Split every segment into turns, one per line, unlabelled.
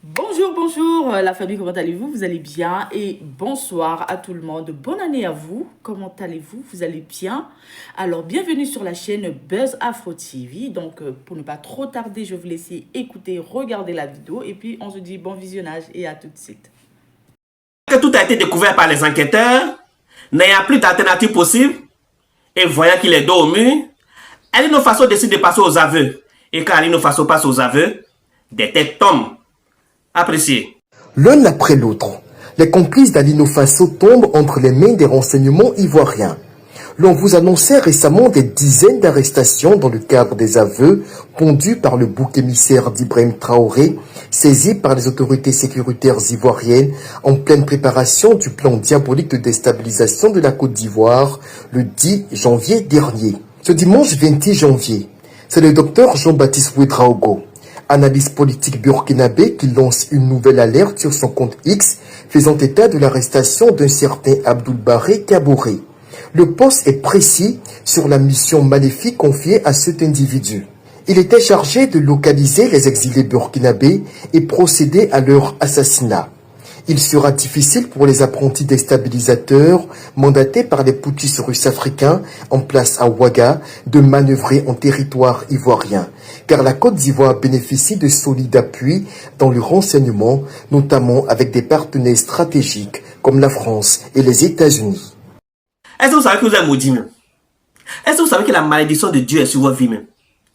Bonjour, bonjour la famille, comment allez-vous? Vous allez bien? Et bonsoir à tout le monde. Bonne année à vous. Comment allez-vous? Vous allez bien? Alors, bienvenue sur la chaîne Buzz Afro TV. Donc, pour ne pas trop tarder, je vais vous laisser écouter, regarder la vidéo. Et puis, on se dit bon visionnage et à tout de suite.
Que tout a été découvert par les enquêteurs, n'ayant plus d'alternative possible, et voyant qu'il est dos au mur, Alino Faso décide de passer aux aveux. Et quand Alino Faso passe aux aveux, des têtes tombent. Appréciez.
L'un après l'autre, les complices d'Alino Faso tombent entre les mains des renseignements ivoiriens. L'on vous annonçait récemment des dizaines d'arrestations dans le cadre des aveux pondus par le bouc émissaire d'Ibrahim Traoré, saisi par les autorités sécuritaires ivoiriennes en pleine préparation du plan diabolique de déstabilisation de la Côte d'Ivoire le 10 janvier dernier. Ce dimanche 28 janvier, c'est le docteur Jean-Baptiste Ouedraogo, analyste politique burkinabé, qui lance une nouvelle alerte sur son compte X, faisant état de l'arrestation d'un certain Abdoul Baré Kaboré. Le poste est précis sur la mission maléfique confiée à cet individu. Il était chargé de localiser les exilés burkinabés et procéder à leur assassinat. Il sera difficile pour les apprentis déstabilisateurs mandatés par les putschistes russes africains en place à Ouaga de manœuvrer en territoire ivoirien, car la Côte d'Ivoire bénéficie de solides appuis dans le renseignement, notamment avec des partenaires stratégiques comme la France et les États-Unis.
Est-ce que vous savez que vous êtes maudit même? Est-ce que vous savez que la malédiction de Dieu est sur votre vie même?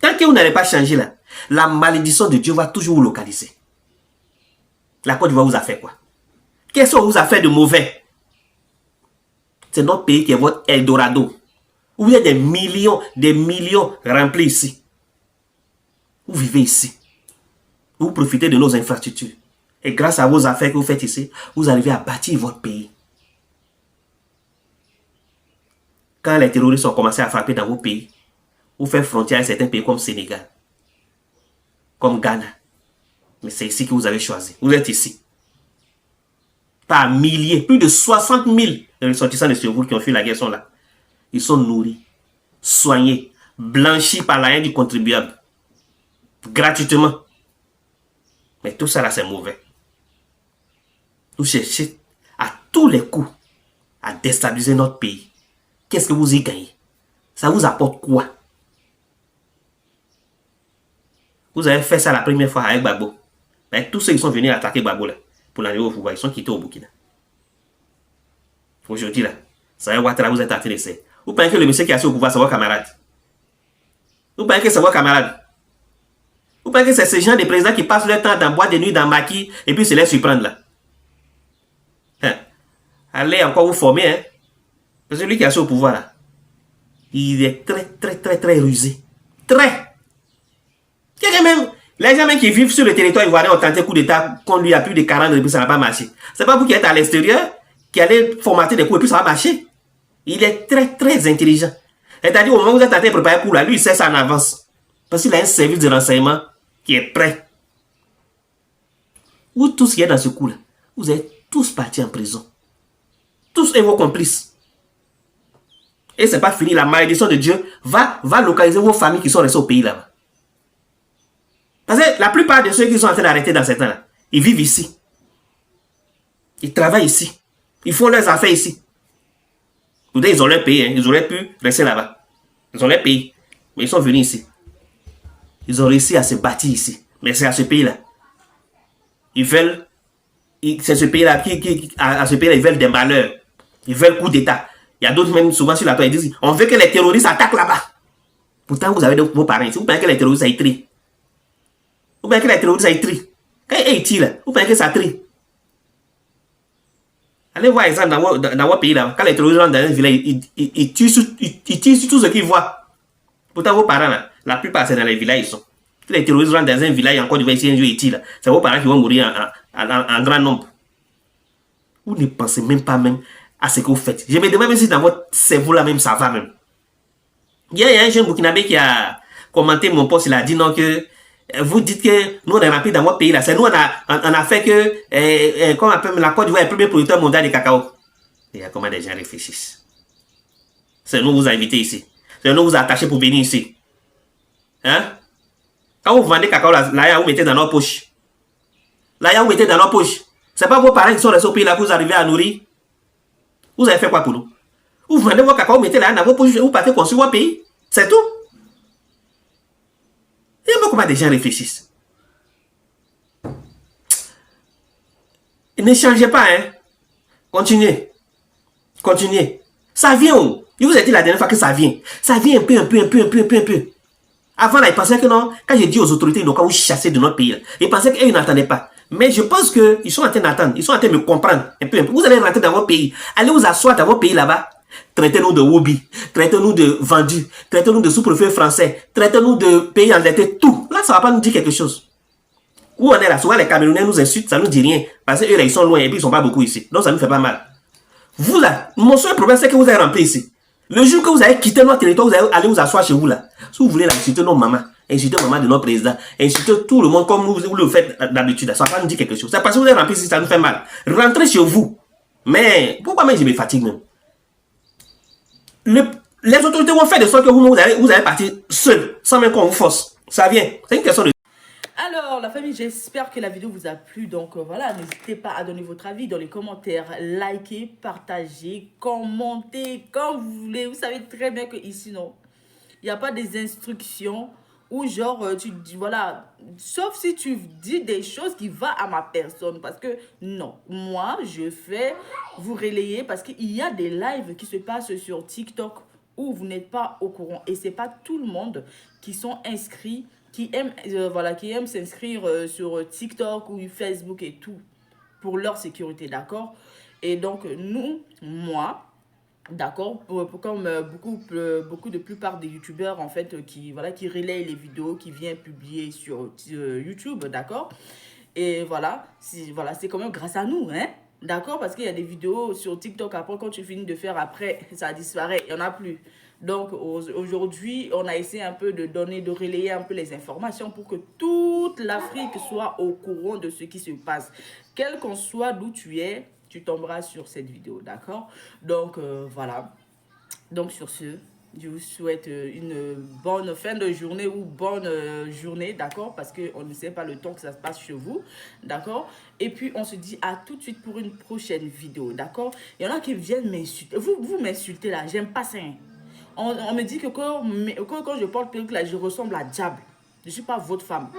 Tant que vous n'allez pas changer là, la malédiction de Dieu va toujours vous localiser. La Côte d'Ivoire vous a fait quoi? Qu'est-ce qu'on vous a fait de mauvais? C'est notre pays qui est votre Eldorado. Où il y a des millions remplis ici. Vous vivez ici. Vous profitez de nos infrastructures. Et grâce à vos affaires que vous faites ici, vous arrivez à bâtir votre pays. Quand les terroristes ont commencé à frapper dans vos pays, vous faites frontière à certains pays comme Sénégal, comme Ghana. Mais c'est ici que vous avez choisi. Vous êtes ici. Par milliers, plus de 60 000 ressortissants de Séoul qui ont fui la guerre sont là. Ils sont nourris, soignés, blanchis par la haine du contribuable. Gratuitement. Mais tout ça là, c'est mauvais. Vous cherchez à tous les coups à déstabiliser notre pays. Qu'est-ce que vous y gagnez? Ça vous apporte quoi? Vous avez fait ça la première fois avec Gbagbo. Mais tous ceux qui sont venus attaquer Gbagbo là, pour l'arrivée au pouvoir, ils sont quittés au Burkina. Aujourd'hui là, ça va Ouattara, vous êtes en train d'essayer. Vous pensez que le monsieur qui est assis au pouvoir, c'est votre camarade? Vous pensez que c'est votre camarade? Vous pensez que c'est ce genre de présidents qui passent leur temps dans boîte de nuit, dans maquis, et puis se laissent surprendre là? Hein? Allez encore vous former, hein? Parce que celui qui est assis au pouvoir là, il est très rusé. Très. Même, les gens même qui vivent sur le territoire ivoirien ont tenté un coup d'état qu'on lui a plus de 40 ans et puis ça n'a pas marché. C'est pas vous qui êtes à l'extérieur qui allez formater des coups et puis ça va marcher. Il est très intelligent. C'est-à-dire au moment où vous êtes en train de préparer le coup là, lui il sait ça en avance. Parce qu'il a un service de renseignement qui est prêt. Vous tous qui êtes dans ce coup là, vous êtes tous partis en prison. Tous et vos complices. Et c'est pas fini, la malédiction de Dieu va localiser vos familles qui sont restées au pays là-bas. Parce que la plupart de ceux qui sont en train d'arrêter dans ces temps-là, ils vivent ici. Ils travaillent ici. Ils font leurs affaires ici. Ils ont leur pays, hein. Ils auraient pu rester là-bas. Ils ont leur pays. Mais ils sont venus ici. Ils ont réussi à se bâtir ici. Mais c'est à ce pays-là. Ils veulent... C'est ce pays-là à ce pays-là, ils veulent des malheurs. Ils veulent coup d'État. Il y a d'autres même souvent sur la toile, ils disent on veut que les terroristes attaquent là-bas. Pourtant, vous avez vos parents ici. Vous pensez que les terroristes aillent trier? Vous pensez que les terroristes aillent trier? Quand ils tirent là, vous pensez que ça trie? Allez voir exemple dans votre pays là. Quand les terroristes rentrent dans un village, ils tirent sur tout ce qu'ils voient. Pourtant, vos parents là, la plupart c'est dans les villages ils sont. Si les terroristes rentrent dans un village encore du ici un jour ils tirent là, c'est vos parents qui vont mourir en grand nombre. Vous ne pensez même pas à ce que vous faites. Je me demande même si dans votre cerveau là même ça va même. Il y a un jeune burkinabé qui a commenté mon post, il a dit non que vous dites que nous on est rempli dans votre pays là. C'est nous on a fait que comme la Côte d'Ivoire est le premier producteur mondial de cacao. Il y a comment des gens réfléchissent. C'est nous vous invitez ici. C'est nous vous attachez pour venir ici. Hein? Quand vous vendez cacao, là, vous mettez dans nos poches. Là, vous mettez dans nos poches. C'est pas vos parents qui sont restés au pays là que vous arrivez à nourrir. Vous avez fait quoi pour nous? Vous vendez vos cacao, vous mettez là dans vos poches, vous partez construire votre pays. C'est tout. Et comment des gens réfléchissent. Ne changez pas, hein. Continuez. Continuez. Ça vient où? Je vous ai dit la dernière fois que ça vient. Ça vient un peu. Avant, là, ils pensaient que non. Quand j'ai dit aux autorités, ils n'ont qu'à vous chasser de notre pays. Là. Ils pensaient qu'ils n'entendaient pas. Mais je pense qu'ils sont en train d'entendre. Ils sont en train de me comprendre. Un peu. Vous allez rentrer dans votre pays. Allez vous asseoir dans votre pays là-bas. Traitez-nous de Woubi. Traitez-nous de vendus. Traitez-nous de sous-préfet français. Traitez-nous de pays endettés. Tout. Là, ça ne va pas nous dire quelque chose. Où on est là, souvent les Camerounais nous insultent, ça ne nous dit rien. Parce qu'eux, ils sont loin et puis ils ne sont pas beaucoup ici. Donc ça ne nous fait pas mal. Vous là, mon seul problème, c'est que vous avez rempli ici. Le jour que vous avez quitté notre territoire, vous allez aller vous asseoir chez vous là. Si vous voulez là, insulter nos mamans, insulter maman de notre président, insulter tout le monde comme vous le faites d'habitude, ça ne va pas nous dire quelque chose. C'est parce que vous avez rempli ici, ça nous fait mal. Rentrez chez vous. Mais pourquoi même je me fatigue même? Les autorités vont faire de sorte que vous allez partir seul, sans même qu'on vous force. Ça vient. C'est une question de...
Alors, la famille, j'espère que la vidéo vous a plu. Donc, voilà, n'hésitez pas à donner votre avis dans les commentaires. Likez, partagez, commentez, quand vous voulez. Vous savez très bien que ici, non, il n'y a pas des instructions où, genre, tu dis, voilà, sauf si tu dis des choses qui vont à ma personne. Parce que, non, moi, je fais vous relayer parce qu'il y a des lives qui se passent sur TikTok où vous n'êtes pas au courant. Et ce n'est pas tout le monde qui sont inscrits, qui aiment s'inscrire sur TikTok ou Facebook et tout pour leur sécurité, d'accord? Et donc, moi, d'accord, comme beaucoup de plupart des youtubeurs, en fait, qui relayent les vidéos, qui viennent publier sur YouTube, d'accord? Et voilà, c'est quand même grâce à nous, hein? D'accord? Parce qu'il y a des vidéos sur TikTok, après, quand tu finis de faire, après, ça disparaît, il n'y en a plus. Donc, aujourd'hui, on a essayé un peu de relayer un peu les informations pour que toute l'Afrique soit au courant de ce qui se passe. Quel qu'on soit d'où tu es, tu tomberas sur cette vidéo, d'accord? Donc, voilà. Donc, sur ce, je vous souhaite une bonne fin de journée ou bonne journée, d'accord? Parce qu'on ne sait pas le temps que ça se passe chez vous, d'accord? Et puis, on se dit à tout de suite pour une prochaine vidéo, d'accord? Il y en a qui viennent m'insulter. Vous m'insultez là, j'aime pas ça, hein? On me dit que quand je porte perruque là, je ressemble à Diable. Je ne suis pas votre femme.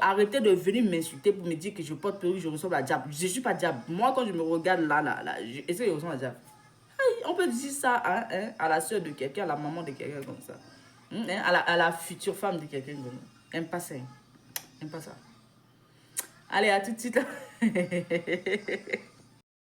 Arrêtez de venir m'insulter pour me dire que je porte perruque, je ressemble à Diable. Je ne suis pas Diable. Moi, quand je me regarde là, j'essaie de ressembler à Diable. On peut dire ça à la soeur de quelqu'un, à la maman de quelqu'un comme ça. À la future femme de quelqu'un comme ça. J'aime pas ça. J'aime pas ça. Allez, à tout de suite.